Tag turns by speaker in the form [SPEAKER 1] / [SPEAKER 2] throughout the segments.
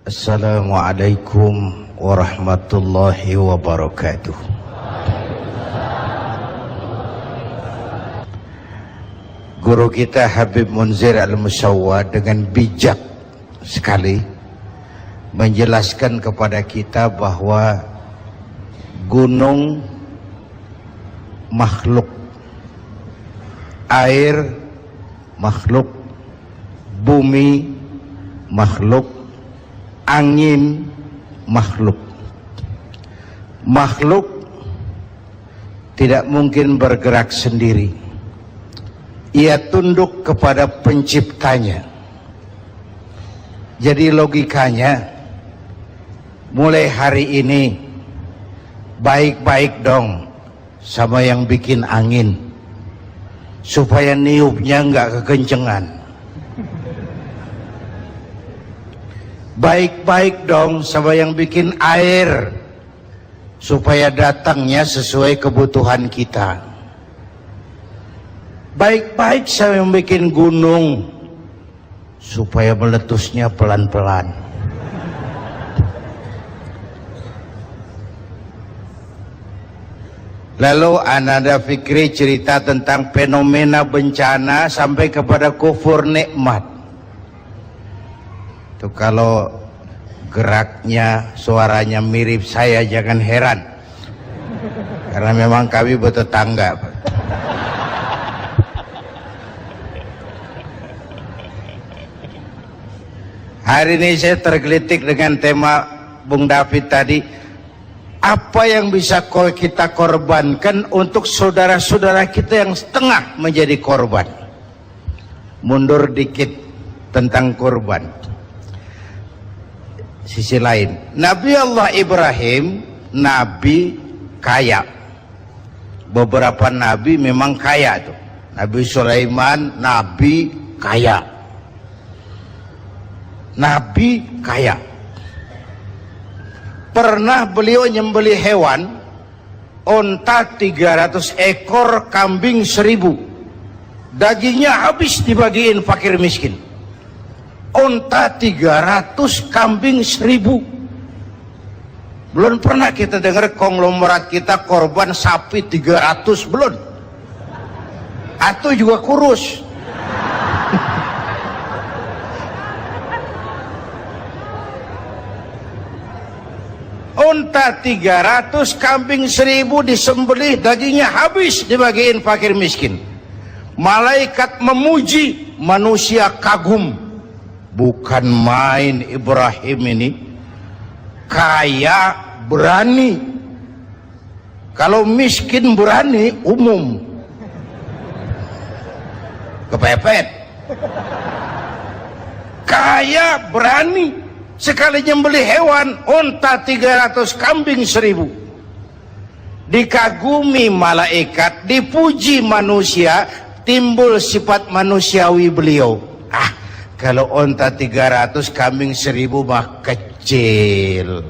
[SPEAKER 1] Assalamualaikum warahmatullahi wabarakatuh. Guru kita Habib Munzir Al-Musawwad dengan bijak sekali menjelaskan kepada kita bahwa gunung makhluk, air makhluk, bumi makhluk, angin makhluk. Makhluk tidak mungkin bergerak sendiri. Ia tunduk kepada penciptanya. Jadi logikanya, mulai hari ini baik-baik dong sama yang bikin angin, supaya niupnya nggak kekencengan. Baik-baik dong sama yang bikin air, supaya datangnya sesuai kebutuhan kita. Baik-baik sama yang bikin gunung, supaya meletusnya pelan-pelan. Lalu Ananda Fikri cerita tentang fenomena bencana sampai kepada kufur nikmat. Tuh, kalau geraknya, suaranya mirip saya jangan heran, karena memang kami bertetangga. Hari ini saya tergelitik dengan tema Bung David tadi. Apa yang bisa kita korbankan untuk saudara-saudara kita yang setengah menjadi korban? Mundur dikit tentang korban. Sisi lain, Nabi Allah Ibrahim, nabi kaya. Beberapa nabi memang kaya tuh. Nabi Sulaiman, nabi kaya. Nabi kaya. Pernah beliau nyembelih hewan, onta 300 ekor, kambing 1000. Dagingnya habis dibagiin fakir miskin. Onta 300, kambing 1000. Belum pernah kita dengar konglomerat kita korban sapi 300, belum. Atau juga kurus. Onta 300, kambing 1000 disembelih, dagingnya habis dibagiin fakir miskin. Malaikat memuji, manusia kagum. Bukan main Ibrahim ini, kaya berani. Kalau miskin berani umum, kepepet. Kaya berani, sekali nyembelih hewan, onta 300, kambing 1000. Dikagumi malaikat, dipuji manusia, timbul sifat manusiawi beliau. Kalau onta 300, kambing 1000 mah kecil.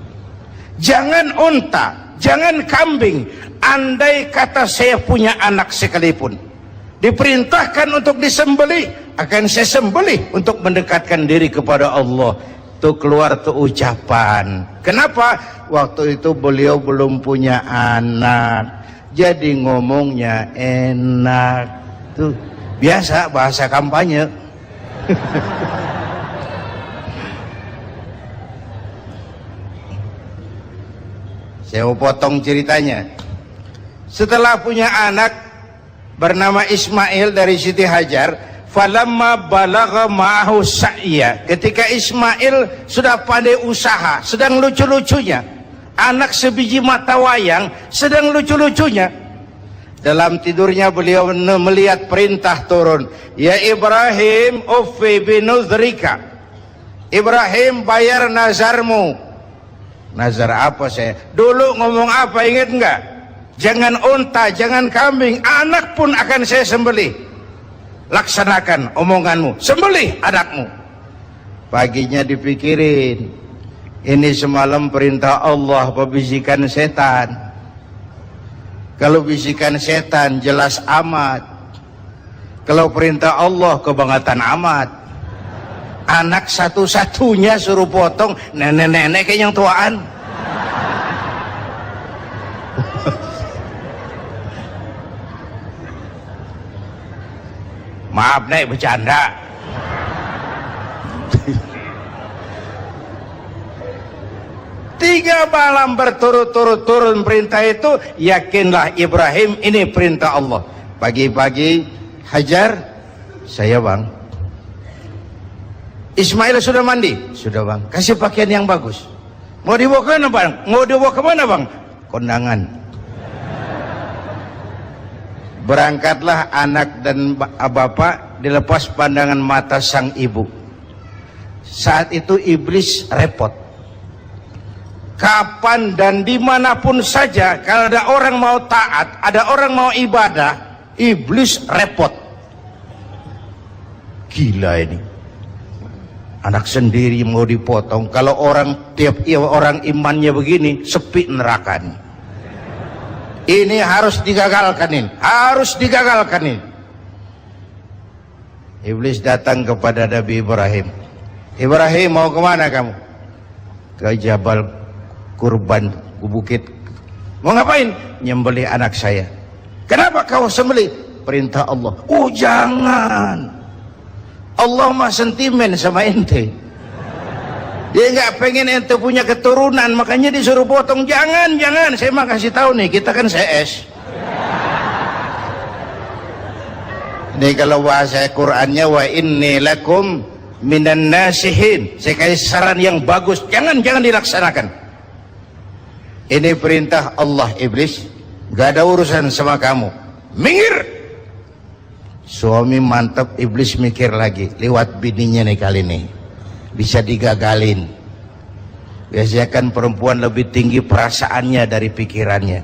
[SPEAKER 1] Jangan onta, jangan kambing. Andai kata saya punya anak sekalipun, diperintahkan untuk disembelih, akan saya sembelih untuk mendekatkan diri kepada Allah. Tuh keluar tuh ucapan. Kenapa? Waktu itu beliau belum punya anak, jadi ngomongnya enak. Tuh biasa bahasa kampanye. Saya mau potong ceritanya. Setelah punya anak bernama Ismail dari Siti Hajar, falamma balagha ma'ahu sa'ya, ketika Ismail sudah pandai usaha, sedang lucu-lucunya, anak sebiji mata wayang sedang lucu-lucunya, dalam tidurnya beliau melihat perintah turun, ya Ibrahim uffi binuzrika, Ibrahim bayar nazarmu. Nazar apa saya? Dulu ngomong apa, ingat enggak? Jangan unta, jangan kambing, anak pun akan saya sembelih. Laksanakan omonganmu, sembelih anakmu. Paginya dipikirin, ini semalam perintah Allah apa bisikan setan? Kalau bisikan setan jelas amat, kalau perintah Allah kebangetan amat. anak satu-satunya suruh potong, nenek-nenek kayak yang tuaan. Maaf nek, bercanda. Tiga malam berturut-turut turun perintah itu, yakinlah Ibrahim ini perintah Allah. Pagi-pagi, Hajar, saya bang. Ismail sudah mandi? Sudah bang. Kasih pakaian yang bagus. Mau dibawa ke mana bang? Mau dibawa ke mana bang? Kondangan. Berangkatlah anak dan bapak, dilepas pandangan mata sang ibu. Saat itu iblis repot. Kapan dan dimanapun saja, kalau ada orang mau taat, ada orang mau ibadah, iblis repot. Gila ini, anak sendiri mau dipotong. Kalau orang tiap orang imannya begini, sepi neraka nih. Ini harus digagalkan, ini harus digagalkan ini. Iblis datang kepada Nabi Ibrahim. Ibrahim, mau kemana kamu? Ke Jabal Kurban, ke bukit. Mau ngapain? Nyembelih anak saya. Kenapa kau sembelih? Perintah Allah. Oh jangan, Allah mah sentimen sama ente. Dia nggak pengen ente punya keturunan, makanya disuruh potong. Jangan, jangan. Saya mah kasih tahu nih, kita kan CS. Ini kalau bahasa Qurannya, wa inni lakum minan nasihin. Saya kasih saran yang bagus. Jangan dilaksanakan. Ini perintah Allah, iblis. Gak ada urusan sama kamu. Minggir. Suami mantap, iblis mikir lagi. Lewat bininya nih kali ini, bisa digagalin. Biasanya kan perempuan lebih tinggi perasaannya dari pikirannya.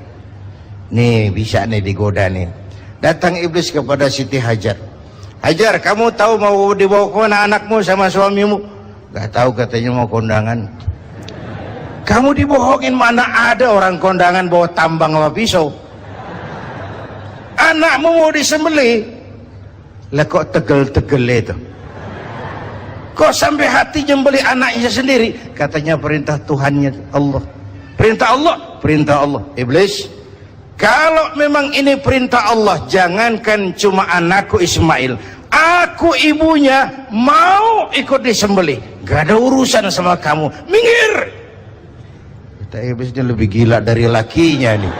[SPEAKER 1] Nih bisa nih digoda nih. Datang iblis kepada Siti Hajar. Hajar, kamu tahu mau dibawa ke mana anakmu sama suamimu? Gak tahu, katanya mau kondangan. Kamu dibohongin, mana ada orang kondangan bawa tambang sama pisau. Anakmu mau disembelih. Lah kok tegel-tegel itu? Kok sampai hati nyembelih anaknya sendiri? Katanya perintah Tuhannya Allah. Perintah Allah, perintah Allah. Iblis, kalau memang ini perintah Allah, jangankan cuma anakku Ismail, aku ibunya mau ikut disembelih. Gak ada urusan sama kamu. Minggir. Kata iblisnya lebih gila dari lakinya nih.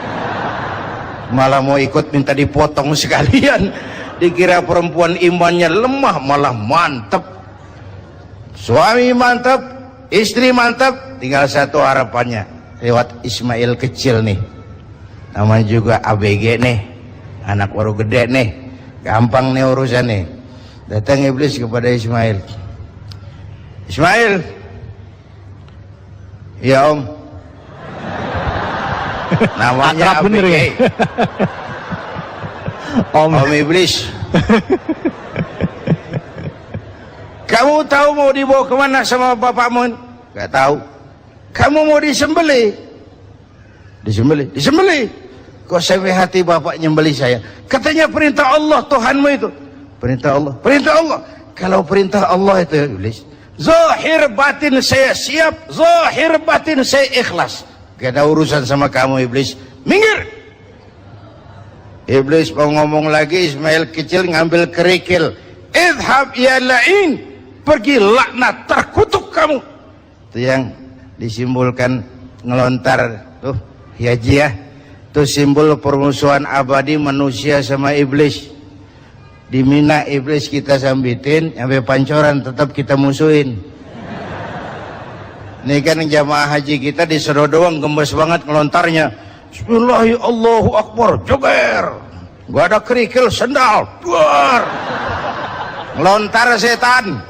[SPEAKER 1] Malah mau ikut minta dipotong sekalian. Dikira perempuan imannya lemah, malah mantep. Suami mantap, istri mantap, tinggal satu harapannya, lewat Ismail kecil nih. Namanya juga ABG nih, anak baru gede nih, gampang nih urusan nih. Datang iblis kepada Ismail. Ismail, ya om. Namanya ABG ya? Om iblis. Kamu tahu mau dibawa kemana sama bapakmu? Gak tahu. Kamu mau disembelih? Disembelih. Kok sampai hati bapak nyembelih saya? Katanya perintah Allah, Tuhanmu itu. Perintah Allah. Kalau perintah Allah itu, iblis, zahir batin saya siap, zahir batin saya ikhlas. Gak ada urusan sama kamu, iblis. Minggir. Iblis mau ngomong lagi, Ismail kecil ngambil kerikil. Idhab ya la'in, pergi laknat, terkutuk kamu. Itu yang disimbolkan ngelontar tuh, hiajiah. Itu simbol permusuhan abadi manusia sama iblis. Di Mina iblis kita sambitin, sampai pancoran tetap kita musuhin. Ini kan jamaah haji kita disuruh doang gembes banget ngelontarnya. Bismillahirrahmanirrahim, Allahu Akbar, joger. Gak ada kerikil, sendal, duar. Ngelontar setan.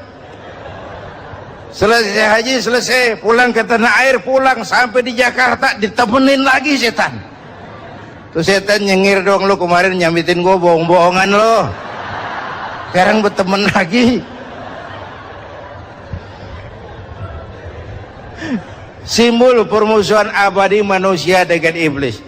[SPEAKER 1] Selesai haji, selesai pulang ke tanah air, pulang sampai di Jakarta ditemenin lagi setan. Tuh setan nyengir dong, lu kemarin nyambitin gua bohong-bohongan lo. Sekarang berteman lagi. Simbol permusuhan abadi manusia dengan iblis.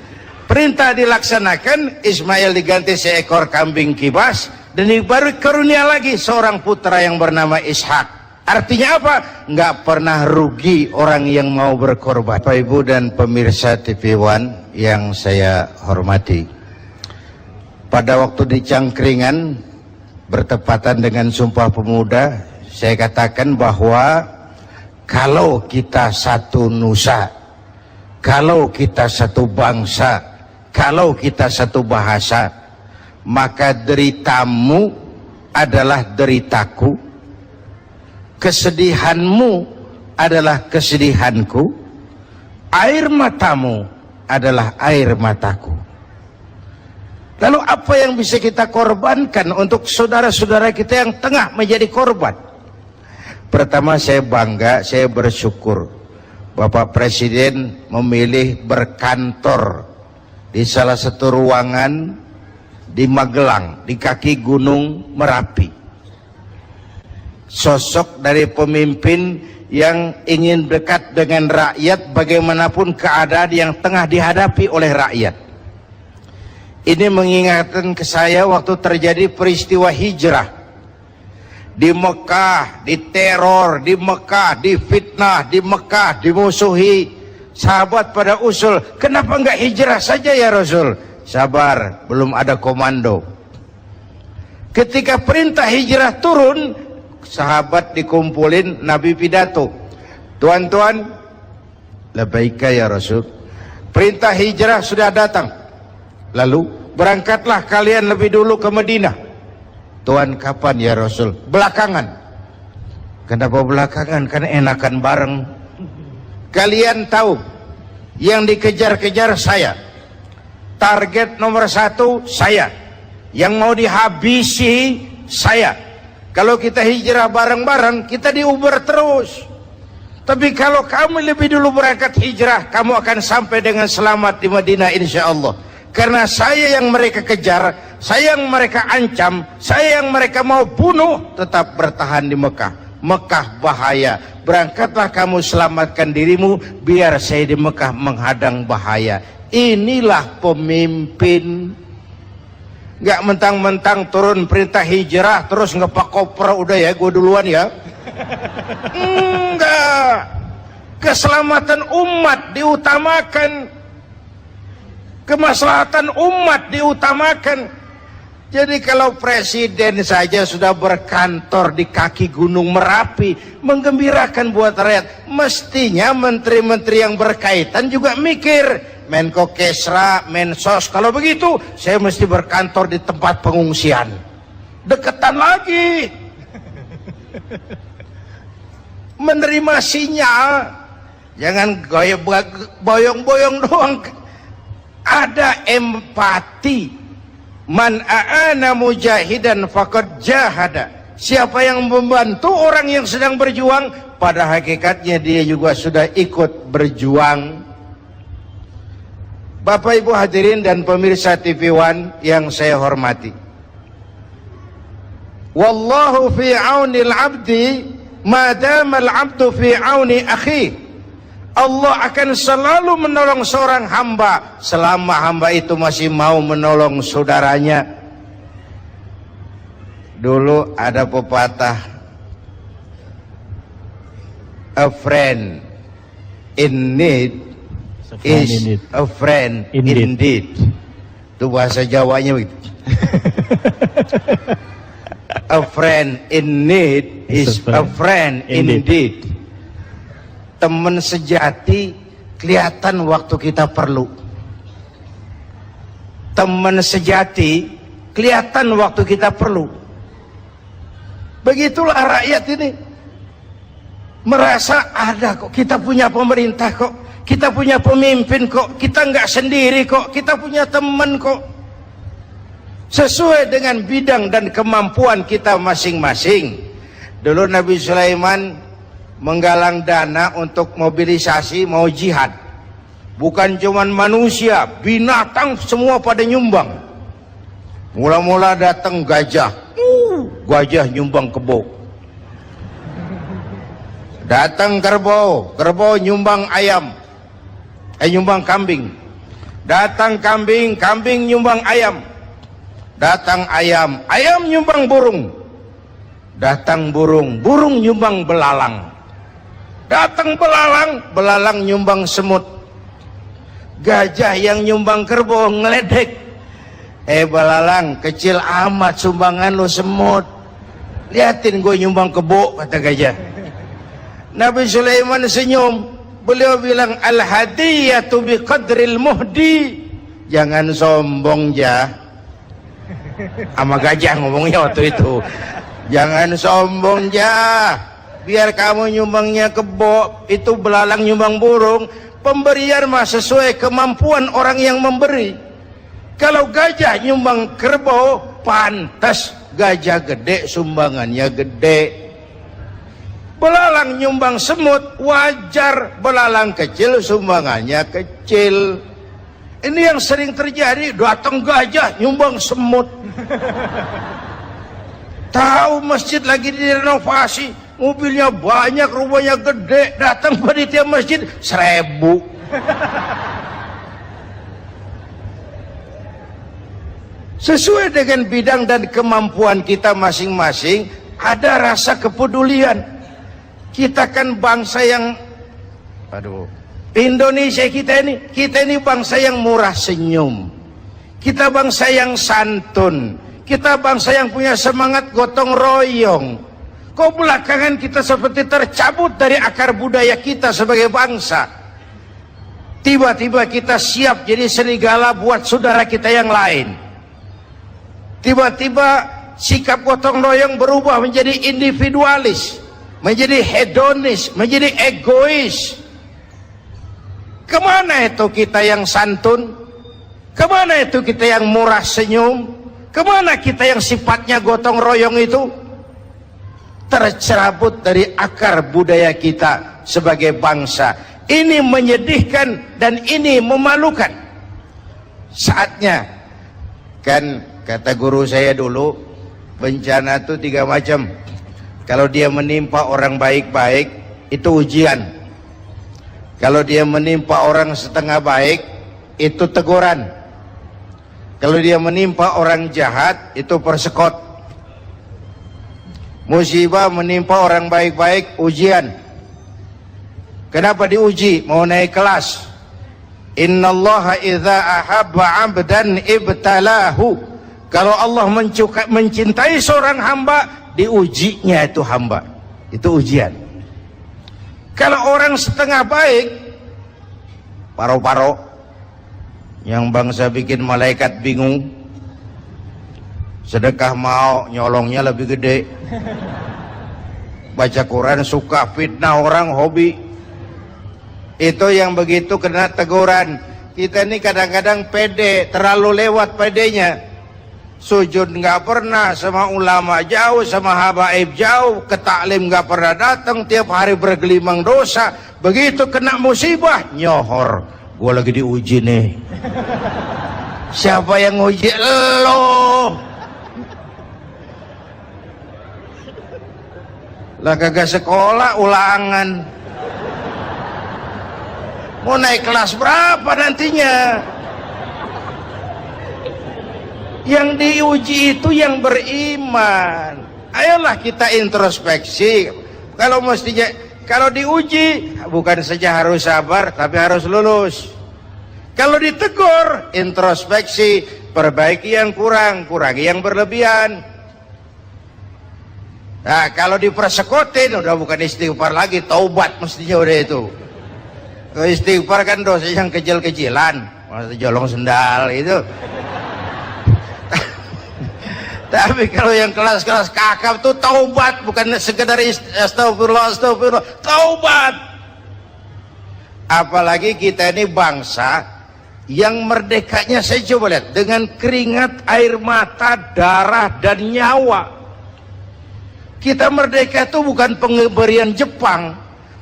[SPEAKER 1] Perintah dilaksanakan, Ismail diganti seekor kambing kibas, dan baru karunia lagi seorang putra yang bernama Ishak. Artinya apa? Nggak pernah rugi orang yang mau berkorban. Bapak Ibu dan pemirsa TV One yang saya hormati, pada waktu di Cangkringan bertepatan dengan Sumpah Pemuda, saya katakan bahwa kalau kita satu nusa, kalau kita satu bangsa, kalau kita satu bahasa, maka deritamu adalah deritaku, kesedihanmu adalah kesedihanku, air matamu adalah air mataku. Lalu apa yang bisa kita korbankan untuk saudara-saudara kita yang tengah menjadi korban? Pertama, saya bangga, saya bersyukur Bapak Presiden memilih berkantor di salah satu ruangan di Magelang, di kaki Gunung Merapi. Sosok dari pemimpin yang ingin dekat dengan rakyat bagaimanapun keadaan yang tengah dihadapi oleh rakyat. Ini mengingatkan ke saya waktu terjadi peristiwa hijrah di Mekah, diteror di Mekah, difitnah di Mekah, dimusuhi. Sahabat pada usul, kenapa enggak hijrah saja ya Rasul? Sabar, belum ada komando. Ketika perintah hijrah turun, sahabat dikumpulin, Nabi pidato, tuan-tuan, labbaika ya Rasul, perintah hijrah sudah datang, lalu berangkatlah kalian lebih dulu ke Madinah. Tuan, kapan ya Rasul? Belakangan. Kenapa belakangan? Kan enakan bareng. Kalian tahu yang dikejar-kejar saya, target nomor 1 saya, yang mau dihabisi saya. Kalau kita hijrah bareng-bareng, kita diuber terus. Tapi kalau kamu lebih dulu berangkat hijrah, kamu akan sampai dengan selamat di Madinah insya Allah. Karena saya yang mereka kejar, saya yang mereka ancam, saya yang mereka mau bunuh, tetap bertahan di Mekah. Mekah bahaya, berangkatlah kamu selamatkan dirimu, biar saya di Mekah menghadang bahaya. Inilah pemimpin. Nggak mentang-mentang turun perintah hijrah terus ngepak koper, udah ya gue duluan ya. Enggak, keselamatan umat diutamakan, kemaslahatan umat diutamakan. Jadi kalau presiden saja sudah berkantor di kaki Gunung Merapi menggembirakan buat rakyat, mestinya menteri-menteri yang berkaitan juga mikir, Menko Kesra, Mensos, kalau begitu saya mesti berkantor di tempat pengungsian, deketan lagi. Menerima sinyal, jangan boyong-boyong doang, ada empati. Man a'ana mujahidan faqad jahada. Siapa yang membantu orang yang sedang berjuang, pada hakikatnya dia juga sudah ikut berjuang. Bapak Ibu hadirin dan pemirsa TV One yang saya hormati, wallahu fi aunil abdi madama al-abdu fi auni akhi. Allah akan selalu menolong seorang hamba selama hamba itu masih mau menolong saudaranya. Dulu ada pepatah, a friend in need is a friend indeed. Itu bahasa Jawanya begitu. A friend in need is a friend indeed. Teman sejati kelihatan waktu kita perlu. Teman sejati kelihatan waktu kita perlu. Begitulah rakyat ini. Merasa ada kok, kita punya pemerintah kok, kita punya pemimpin kok, kita nggak sendiri kok, kita punya teman kok. Sesuai dengan bidang dan kemampuan kita masing-masing. Dulu Nabi Sulaiman menggalang dana untuk mobilisasi mau jihad. Bukan cuman manusia, binatang semua pada nyumbang. Mula-mula datang gajah, gajah nyumbang kebo. Datang kerbau, kerbau nyumbang ayam, nyumbang kambing. Datang kambing, kambing nyumbang ayam. Datang ayam, ayam nyumbang burung. Datang burung, burung nyumbang belalang. Datang belalang, belalang nyumbang semut. Gajah yang nyumbang kerbau ngeledek. Belalang, kecil amat sumbangan lu semut. Liatin gue nyumbang kebo, kata gajah. Nabi Sulaiman senyum. Beliau bilang, al-hadiyatu biqadril muhdi. Jangan sombong ya. Sama gajah ngomongnya waktu itu. Jangan sombong ya. Biar kamu nyumbangnya kebo, itu belalang nyumbang burung. Pemberian mah sesuai kemampuan orang yang memberi. Kalau gajah nyumbang kerbau, pantas gajah gede sumbangannya gede. Belalang nyumbang semut, wajar belalang kecil sumbangannya kecil. Ini yang sering terjadi, datang gajah nyumbang semut. Tahu masjid lagi direnovasi, mobilnya banyak, rumahnya gede, datang panitia masjid 1000. Sesuai dengan bidang dan kemampuan kita masing-masing, ada rasa kepedulian. Kita kan bangsa yang, Indonesia kita ini bangsa yang murah senyum. Kita bangsa yang santun. Kita bangsa yang punya semangat gotong royong. Kok belakangan kita seperti tercabut dari akar budaya kita sebagai bangsa? Tiba-tiba kita siap jadi serigala buat saudara kita yang lain. Tiba-tiba sikap gotong royong berubah menjadi individualis, menjadi hedonis, menjadi egois. Kemana itu kita yang santun? Kemana itu kita yang murah senyum? Kemana kita yang sifatnya gotong royong itu? Tercerabut dari akar budaya kita sebagai bangsa. Ini menyedihkan dan ini memalukan. Saatnya, kan kata guru saya dulu, bencana itu 3 macam. Kalau dia menimpa orang baik-baik, itu ujian. Kalau dia menimpa orang setengah baik, itu teguran. Kalau dia menimpa orang jahat, itu persekot. Musibah menimpa orang baik-baik, ujian. Kenapa diuji? Mau naik kelas. Innallaha idza ahabba 'abdan ibtalahu. Kalau Allah mencintai seorang hamba, diujinya itu hamba. Itu ujian. Kalau orang setengah baik, paro-paro, yang bangsa bikin malaikat bingung. Sedekah mau, nyolongnya lebih gede. Baca Quran suka, fitnah orang hobi. Itu yang begitu kena teguran. Kita ini kadang-kadang pede, terlalu lewat pedenya. Sujud nggak pernah, sama ulama jauh, sama habaib jauh, ke taklim nggak pernah datang, tiap hari bergelimang dosa. Begitu kena musibah, nyohor. Gue lagi diuji nih. Siapa yang uji? Lo. Lah kagak sekolah, ulangan. Mau naik kelas berapa nantinya? Yang diuji itu yang beriman. Ayolah kita introspeksi. Kalau diuji bukan saja harus sabar, tapi harus lulus. Kalau ditegur, introspeksi, perbaiki yang kurang, kurangi yang berlebihan. Nah, kalau dipersekotin udah bukan istighfar lagi, taubat mestinya udah itu. Istighfar kan dosa yang kecil-kecilan, maksudnya jolong sendal itu. Tapi kalau yang kelas-kelas kakap tuh taubat, bukan sekedar astagfirullah, taubat. Apalagi kita ini bangsa yang merdekanya, saya coba lihat, dengan keringat, air mata, darah, dan nyawa. Kita merdeka itu bukan pemberian Jepang,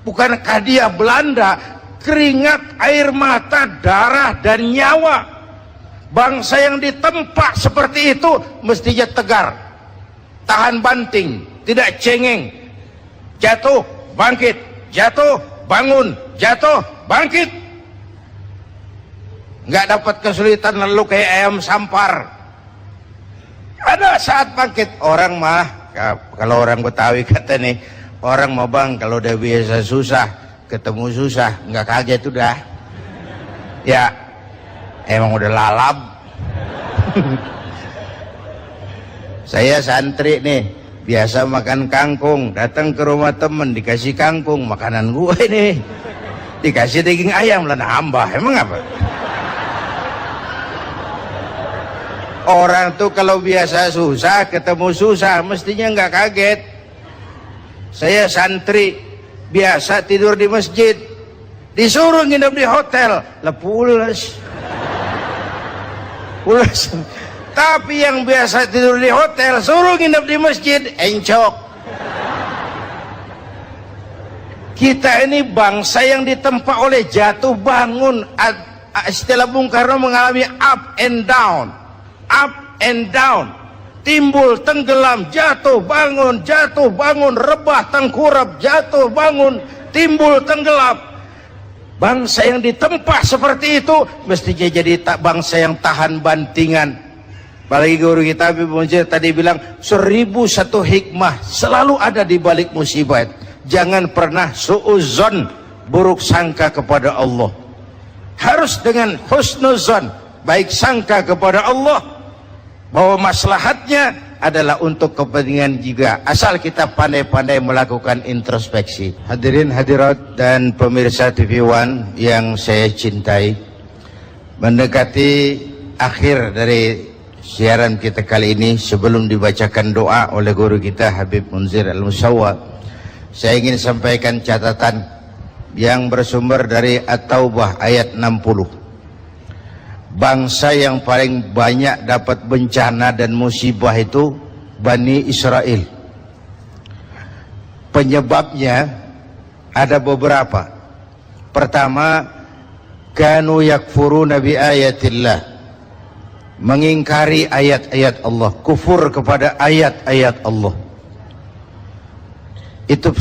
[SPEAKER 1] bukan hadiah Belanda, keringat, air mata, darah, dan nyawa. Bangsa yang ditempa seperti itu mestinya tegar, tahan banting, tidak cengeng, jatuh, bangkit, jatuh, bangun, jatuh, bangkit. Nggak dapat kesulitan lalu kayak ayam sampar. Ada saat bangkit. Orang mah Kalau orang Betawi kata nih, orang mau bang kalau udah biasa susah ketemu susah nggak kaget udah. Ya emang udah lalap. Saya santri nih, biasa makan kangkung, datang ke rumah temen dikasih kangkung, makanan gue nih dikasih daging ayam lah nambah, emang apa? Orang tuh kalau biasa susah ketemu susah mestinya nggak kaget. Saya santri biasa tidur di masjid, disuruh nginep di hotel lah pulas. Tapi yang biasa tidur di hotel suruh nginep di masjid encok. Kita ini bangsa yang ditempa oleh jatuh bangun. Istilah Bung Karno mengalami up and down, up and down, timbul tenggelam, jatuh bangun, rebah tengkurap, jatuh bangun, timbul tenggelam. Bangsa yang ditempa seperti itu mestinya jadi bangsa yang tahan bantingan. Apalagi guru kita Habib Munzir tadi bilang 1001 hikmah selalu ada di balik musibah. Jangan pernah suudzon, buruk sangka kepada Allah. Harus dengan husnuzon, baik sangka kepada Allah bahwa maslahatnya adalah untuk kepentingan juga, asal kita pandai-pandai melakukan introspeksi. Hadirin hadirat dan pemirsa TV One yang saya cintai, mendekati akhir dari siaran kita kali ini, sebelum dibacakan doa oleh guru kita Habib Munzir Al-Musawwa, saya ingin sampaikan catatan yang bersumber dari At-Taubah ayat 60. Bangsa yang paling banyak dapat bencana dan musibah itu Bani Israel. Penyebabnya ada beberapa. Pertama, kanu yakfuruna bi ayatillah, mengingkari ayat-ayat Allah, kufur kepada ayat-ayat Allah. Itu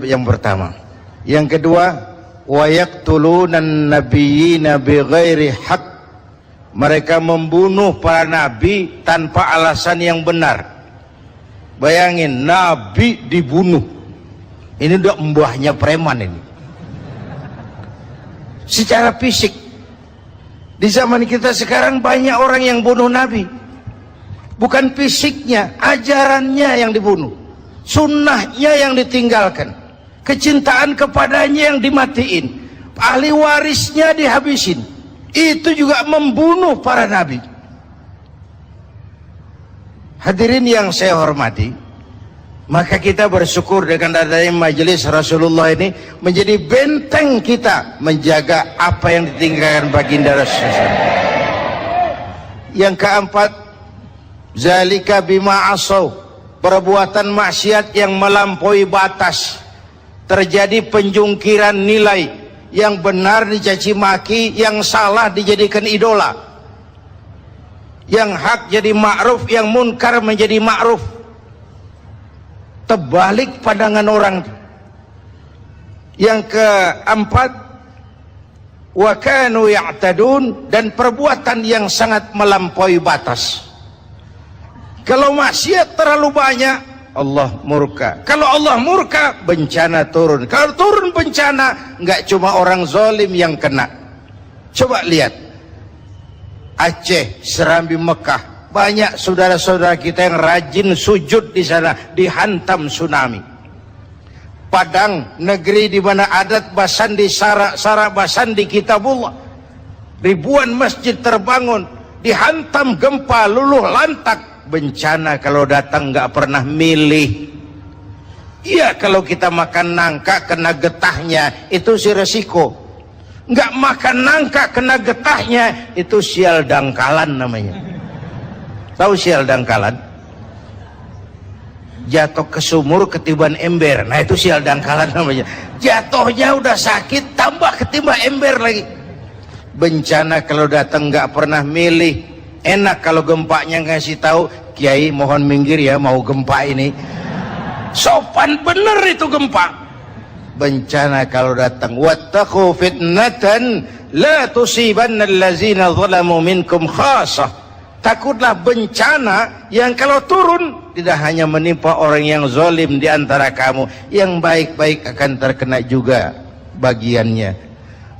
[SPEAKER 1] yang pertama. Yang kedua, wa yaqtulunan nabiyyina bighairi haqq, mereka membunuh para nabi tanpa alasan yang benar. Bayangin, nabi dibunuh. Ini udah mbahnya preman ini. Secara fisik, di zaman kita sekarang banyak orang yang bunuh nabi. Bukan fisiknya, ajarannya yang dibunuh, sunnahnya yang ditinggalkan, kecintaan kepadanya yang dimatiin, ahli warisnya dihabisin. Itu juga membunuh para nabi. Hadirin yang saya hormati, maka kita bersyukur dengan adanya majelis Rasulullah ini menjadi benteng kita menjaga apa yang ditinggalkan baginda Rasulullah. Yang keempat, zalika bima asaw, perbuatan maksiat yang melampaui batas, terjadi penjungkiran nilai, yang benar dicaci maki, yang salah dijadikan idola, yang hak jadi ma'ruf, yang munkar menjadi ma'ruf. Terbalik pandangan orang. Yang keempat, wa kanu ya'tadun, dan perbuatan yang sangat melampaui batas. Kalau maksiat terlalu banyak, Allah murka. Kalau Allah murka, bencana turun. Kalau turun bencana, nggak cuma orang zalim yang kena. Coba lihat Aceh, Serambi, Mekah, banyak saudara-saudara kita yang rajin sujud di sana, dihantam tsunami. Padang, negeri di mana adat basandi, sara basandi kitabullah, ribuan masjid terbangun, dihantam gempa, luluh lantak. Bencana kalau datang nggak pernah milih. Iya, kalau kita makan nangka kena getahnya, itu si resiko. Nggak makan nangka kena getahnya, itu sial dangkalan namanya. Tahu sial dangkalan? Jatuh ke sumur ketiban ember, nah itu sial dangkalan namanya. Jatuhnya udah sakit, tambah ketiban ember lagi. Bencana kalau datang nggak pernah milih. Enak kalau gempanya ngasih tahu, Kiai mohon minggir ya, mau gempa ini. Sopan bener itu gempa. Bencana kalau datang, wattaqu fitnatan la tusibanna allazina zalamu minkum khassah. Takutlah bencana yang kalau turun tidak hanya menimpa orang yang zalim di antara kamu, yang baik-baik akan terkena juga bagiannya.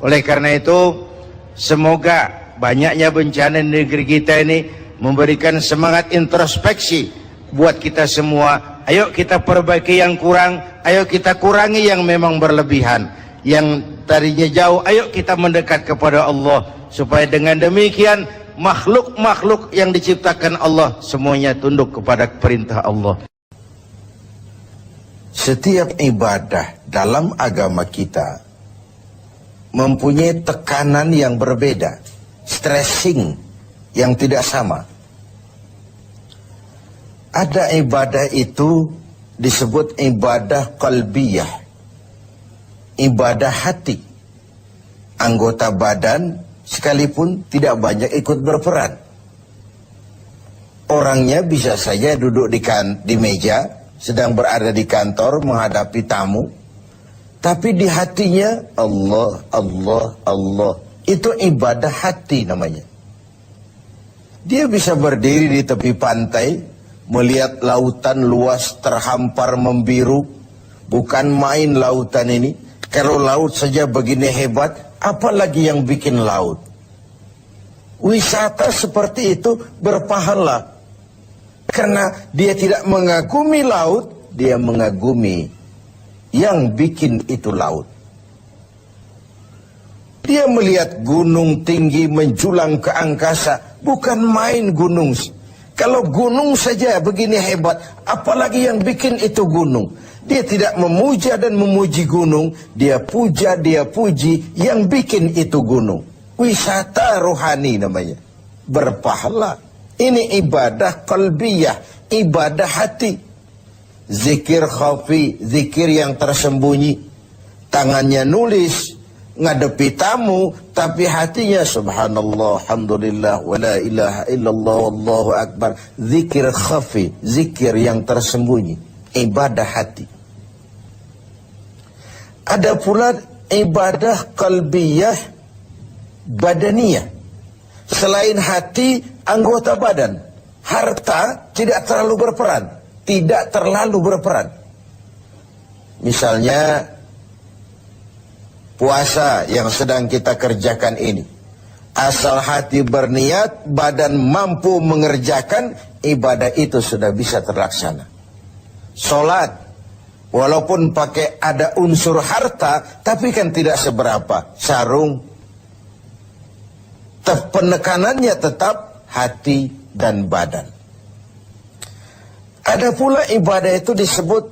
[SPEAKER 1] Oleh karena itu, semoga banyaknya bencana di negeri kita ini memberikan semangat introspeksi buat kita semua. Ayo kita perbaiki yang kurang, ayo kita kurangi yang memang berlebihan. Yang tadinya jauh, ayo kita mendekat kepada Allah, supaya dengan demikian makhluk-makhluk yang diciptakan Allah semuanya tunduk kepada perintah Allah.
[SPEAKER 2] Setiap ibadah dalam agama kita mempunyai tekanan yang berbeda, stressing yang tidak sama. Ada ibadah itu disebut ibadah qalbiyah, ibadah hati. Anggota badan sekalipun tidak banyak ikut berperan. Orangnya bisa saja duduk di meja, sedang berada di kantor menghadapi tamu, tapi di hatinya Allah, Allah, Allah. Itu ibadah hati namanya. Dia bisa berdiri di tepi pantai, melihat lautan luas terhampar membiru. Bukan main lautan ini. Kalau laut saja begini hebat, apalagi yang bikin laut. Wisata seperti itu berpahala. Karena dia tidak mengagumi laut, dia mengagumi yang bikin itu laut. Dia melihat gunung tinggi menjulang ke angkasa, bukan main gunung. Kalau gunung saja begini hebat, apalagi yang bikin itu gunung. Dia tidak memuja dan memuji gunung, dia puja, dia puji yang bikin itu gunung. Wisata rohani namanya, berpahala. Ini ibadah qalbiyah, ibadah hati. Zikir khafi, zikir yang tersembunyi. Tangannya nulis, ngadepi tamu, tapi hatinya subhanallah, alhamdulillah, wa la ilaha illallah, wallahu akbar. Zikir khafi, zikir yang tersembunyi, ibadah hati. Ada pula ibadah qalbiyah badaniyah. Selain hati, anggota badan. Harta tidak terlalu berperan, tidak terlalu berperan. Misalnya puasa yang sedang kita kerjakan ini, asal hati berniat, badan mampu mengerjakan, ibadah itu sudah bisa terlaksana. Sholat, walaupun pakai ada unsur harta, tapi kan tidak seberapa. Sarung, penekanannya tetap hati dan badan. Ada pula ibadah itu disebut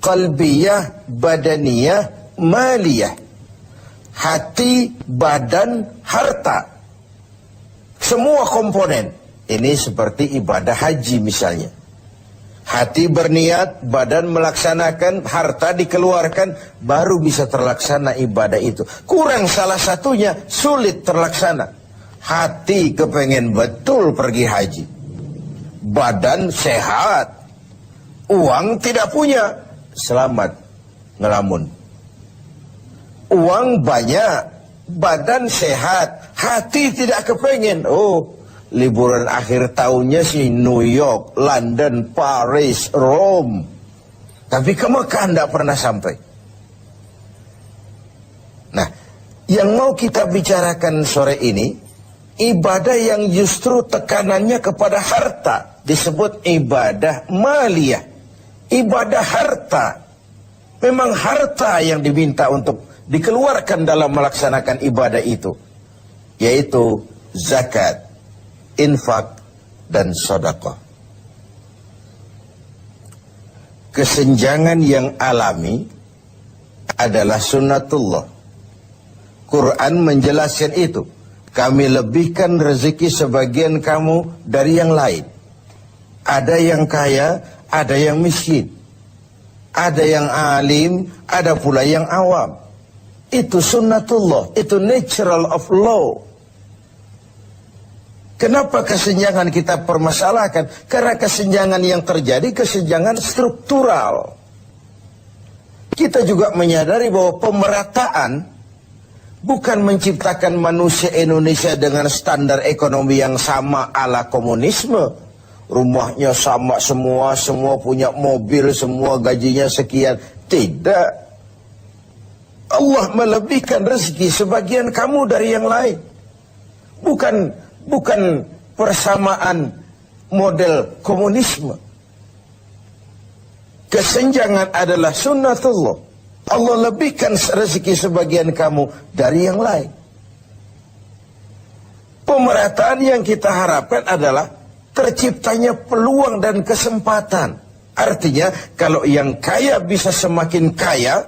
[SPEAKER 2] qalbiyah, badaniyah, maliyah. Hati, badan, harta. Semua komponen. Ini seperti ibadah haji misalnya. Hati berniat, badan melaksanakan, harta dikeluarkan, baru bisa terlaksana ibadah itu. Kurang salah satunya, sulit terlaksana. Hati kepengen betul pergi haji. Badan sehat. Uang tidak punya. Selamat ngelamun. Uang banyak, badan sehat, hati tidak kepengen. Oh, liburan akhir tahunnya sih New York, London, Paris, Rome. Tapi ke Mekah tidak pernah sampai. Nah, yang mau kita bicarakan sore ini, ibadah yang justru tekanannya kepada harta, disebut ibadah maliyah, ibadah harta. Memang harta yang diminta untuk dikeluarkan dalam melaksanakan ibadah itu, yaitu zakat, infak, dan sedekah. Kesenjangan yang alami adalah sunnatullah. Quran menjelaskan itu. Kami lebihkan rezeki sebagian kamu dari yang lain. Ada yang kaya, ada yang miskin. Ada yang alim, ada pula yang awam. Itu sunnatullah, itu natural of law. Kenapa kesenjangan kita permasalahkan? Karena kesenjangan yang terjadi, kesenjangan struktural. Kita juga menyadari bahwa pemerataan bukan menciptakan manusia Indonesia dengan standar ekonomi yang sama ala komunisme. rumahnya sama semua, semua punya mobil, semua gajinya sekian. Tidak. Allah melebihkan rezeki sebagian kamu dari yang lain. Bukan persamaan model komunisme. Kesenjangan adalah sunnatullah. Allah lebihkan rezeki sebagian kamu dari yang lain. Pemerataan yang kita harapkan adalah terciptanya peluang dan kesempatan. Artinya kalau yang kaya bisa semakin kaya,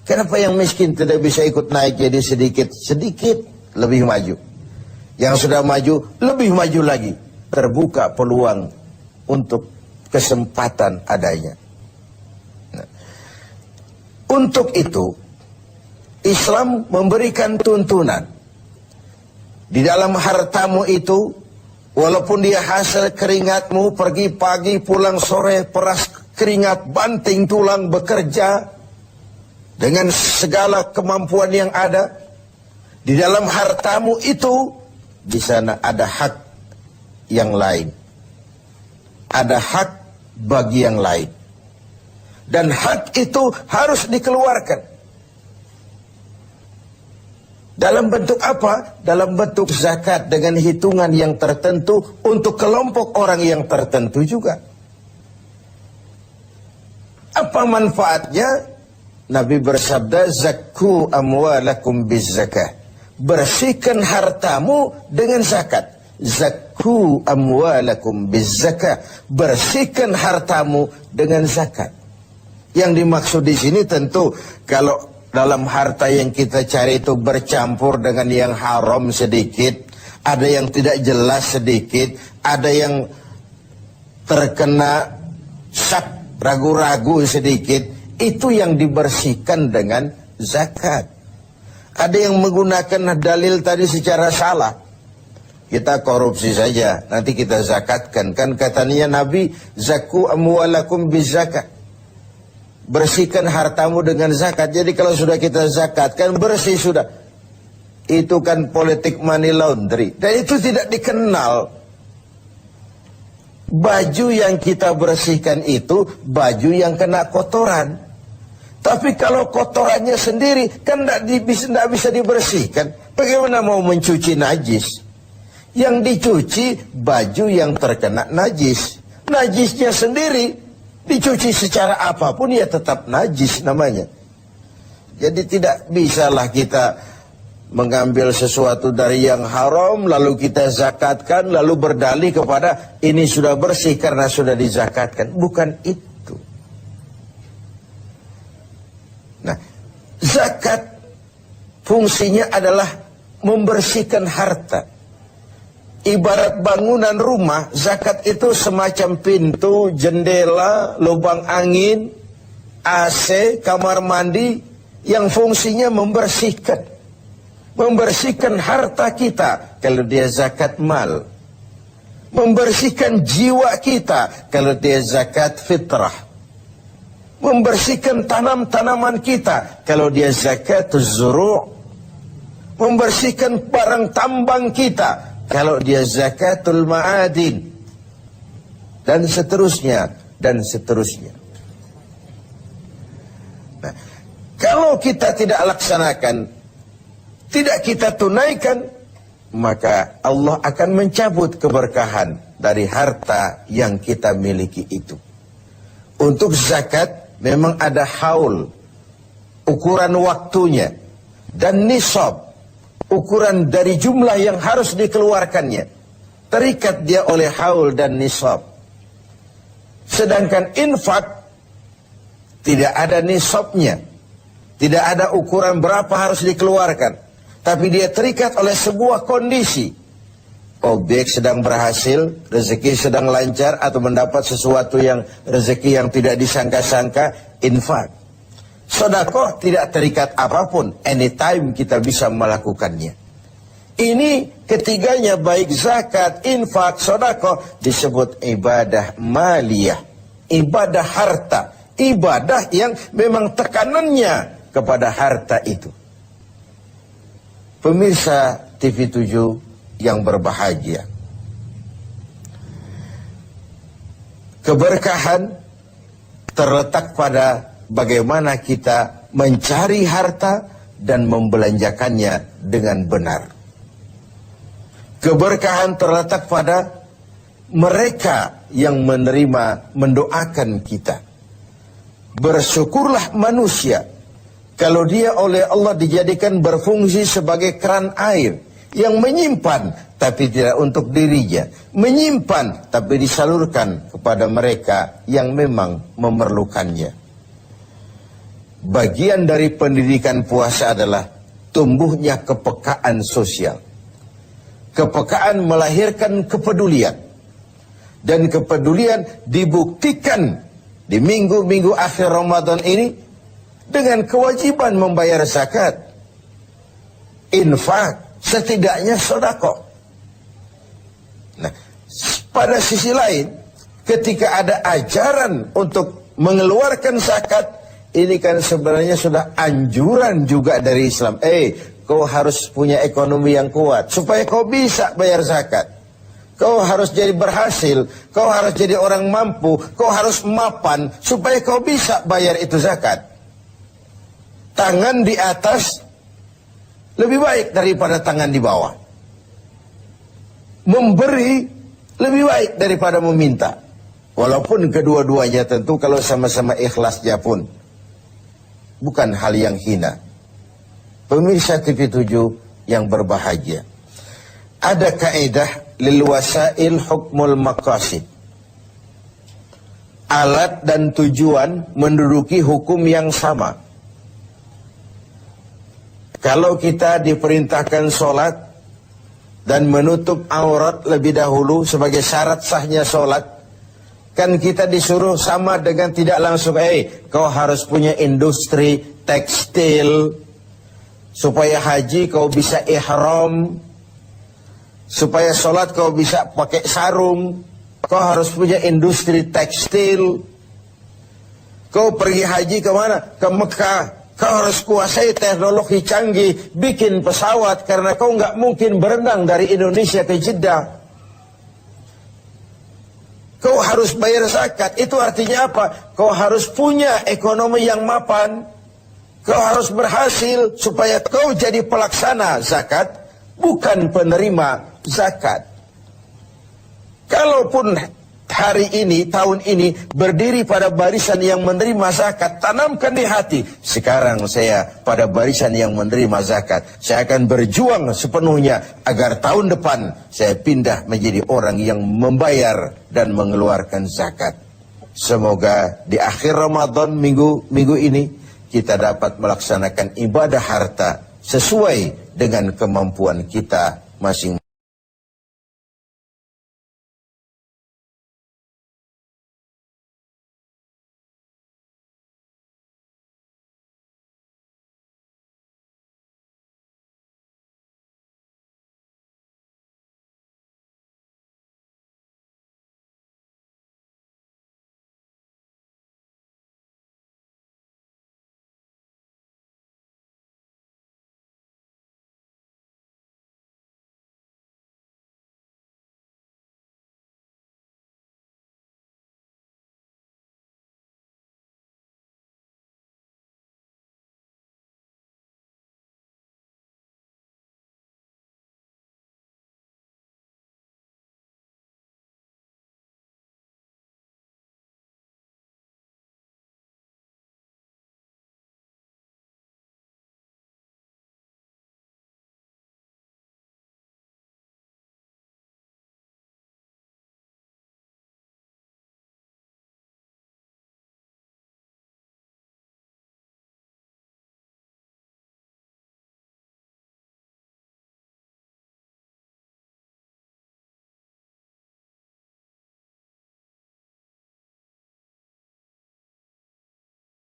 [SPEAKER 2] kenapa yang miskin tidak bisa ikut naik jadi sedikit-sedikit lebih maju? Yang sudah maju lebih maju lagi. Terbuka peluang untuk kesempatan adanya. Nah, untuk itu Islam memberikan tuntunan. Di dalam hartamu itu, walaupun dia hasil keringatmu, pergi pagi pulang sore, peras keringat, banting tulang, bekerja dengan segala kemampuan yang ada, di dalam hartamu itu, di sana ada hak yang lain. Ada hak bagi yang lain. Dan hak itu harus dikeluarkan. Dalam bentuk apa? Dalam bentuk zakat dengan hitungan yang tertentu untuk kelompok orang yang tertentu juga. Apa manfaatnya? Nabi bersabda, "Zakku amwalakum bizzakah." Bersihkan hartamu dengan zakat. Zakku amwalakum bizzakah. Bersihkan hartamu dengan zakat. Yang dimaksud di sini tentu kalau dalam harta yang kita cari itu bercampur dengan yang haram sedikit, ada yang tidak jelas sedikit, ada yang terkena syak, ragu-ragu sedikit, itu yang dibersihkan dengan zakat. Ada yang menggunakan dalil tadi secara salah. Kita korupsi saja, nanti kita zakatkan. Kan katanya Nabi, "Zakku amwalakum bizzakah." Bersihkan hartamu dengan zakat. Jadi kalau sudah kita zakatkan, bersih sudah. Itu kan politik money laundry. Dan itu tidak dikenal. Baju yang kita bersihkan itu baju yang kena kotoran. Tapi kalau kotorannya sendiri kan tidak bisa dibersihkan. Bagaimana mau mencuci najis? Yang dicuci baju yang terkena najis. Najisnya sendiri dicuci secara apapun ya tetap najis namanya. Jadi tidak bisalah kita mengambil sesuatu dari yang haram lalu kita zakatkan lalu berdalih kepada ini sudah bersih karena sudah dizakatkan. Bukan itu. Nah, zakat fungsinya adalah membersihkan harta. Ibarat bangunan rumah, zakat itu semacam pintu, jendela, lubang angin, AC, kamar mandi yang fungsinya membersihkan. Membersihkan harta kita kalau dia zakat mal. Membersihkan jiwa kita kalau dia zakat fitrah. Membersihkan tanam-tanaman kita kalau dia zakatul zuru'. Membersihkan barang tambang kita kalau dia zakatul ma'adin. Dan seterusnya, dan seterusnya. Nah, kalau kita tidak laksanakan, tidak kita tunaikan, maka Allah akan mencabut keberkahan dari harta yang kita miliki itu. Untuk zakat memang ada haul, ukuran waktunya, dan nisab, ukuran dari jumlah yang harus dikeluarkannya. Terikat dia oleh haul dan nisab. Sedangkan infak tidak ada nisabnya, tidak ada ukuran berapa harus dikeluarkan, tapi dia terikat oleh sebuah kondisi. Objek sedang berhasil, rezeki sedang lancar, atau mendapat sesuatu yang rezeki yang tidak disangka-sangka, infak. Sedekah tidak terikat apapun, anytime kita bisa melakukannya. Ini ketiganya baik zakat, infak, sedekah disebut ibadah maliyah, ibadah harta, ibadah yang memang tekanannya kepada harta itu. Pemirsa TV 7 yang berbahagia, Keberkahan terletak pada bagaimana kita mencari harta dan membelanjakannya dengan benar. Keberkahan terletak pada mereka yang menerima, mendoakan kita. Bersyukurlah manusia kalau dia oleh Allah dijadikan berfungsi sebagai keran air yang menyimpan tapi tidak untuk dirinya, menyimpan tapi disalurkan kepada mereka yang memang memerlukannya. Bagian dari pendidikan puasa adalah tumbuhnya kepekaan sosial. Kepekaan melahirkan kepedulian. Dan kepedulian dibuktikan di minggu-minggu akhir Ramadan ini dengan kewajiban membayar zakat, infak, setidaknya sedekah. Nah, pada sisi lain, ketika ada ajaran untuk mengeluarkan zakat, ini kan sebenarnya sudah anjuran juga dari Islam. Kau harus punya ekonomi yang kuat supaya kau bisa bayar zakat. Kau harus jadi berhasil, kau harus jadi orang mampu, kau harus mapan supaya kau bisa bayar itu zakat. Tangan di atas lebih baik daripada tangan di bawah. Memberi lebih baik daripada meminta. Walaupun kedua-duanya tentu kalau sama-sama ikhlasnya pun bukan hal yang hina. Pemirsa TV7 yang berbahagia, ada kaidah lil wasail hukmul maqasid. Alat dan tujuan menduduki hukum yang sama. Kalau kita diperintahkan sholat dan menutup aurat lebih dahulu sebagai syarat sahnya sholat, kan kita disuruh sama dengan tidak langsung, kau harus punya industri tekstil supaya haji kau bisa ihram, supaya sholat kau bisa pakai sarung, kau harus punya industri tekstil. Kau pergi haji kemana? Ke Mekah. Kau harus kuasai teknologi canggih, bikin pesawat, karena kau nggak mungkin berenang dari Indonesia ke Jeddah. Kau harus bayar zakat. Itu artinya apa? Kau harus punya ekonomi yang mapan. Kau harus berhasil supaya kau jadi pelaksana zakat, bukan penerima zakat. Kalaupun hari ini, tahun ini berdiri pada barisan yang menerima zakat, tanamkan di hati, sekarang saya pada barisan yang menerima zakat. Saya akan berjuang sepenuhnya agar tahun depan saya pindah menjadi orang yang membayar dan mengeluarkan zakat. Semoga di akhir Ramadan minggu ini kita dapat melaksanakan ibadah harta sesuai dengan kemampuan kita masing-masing.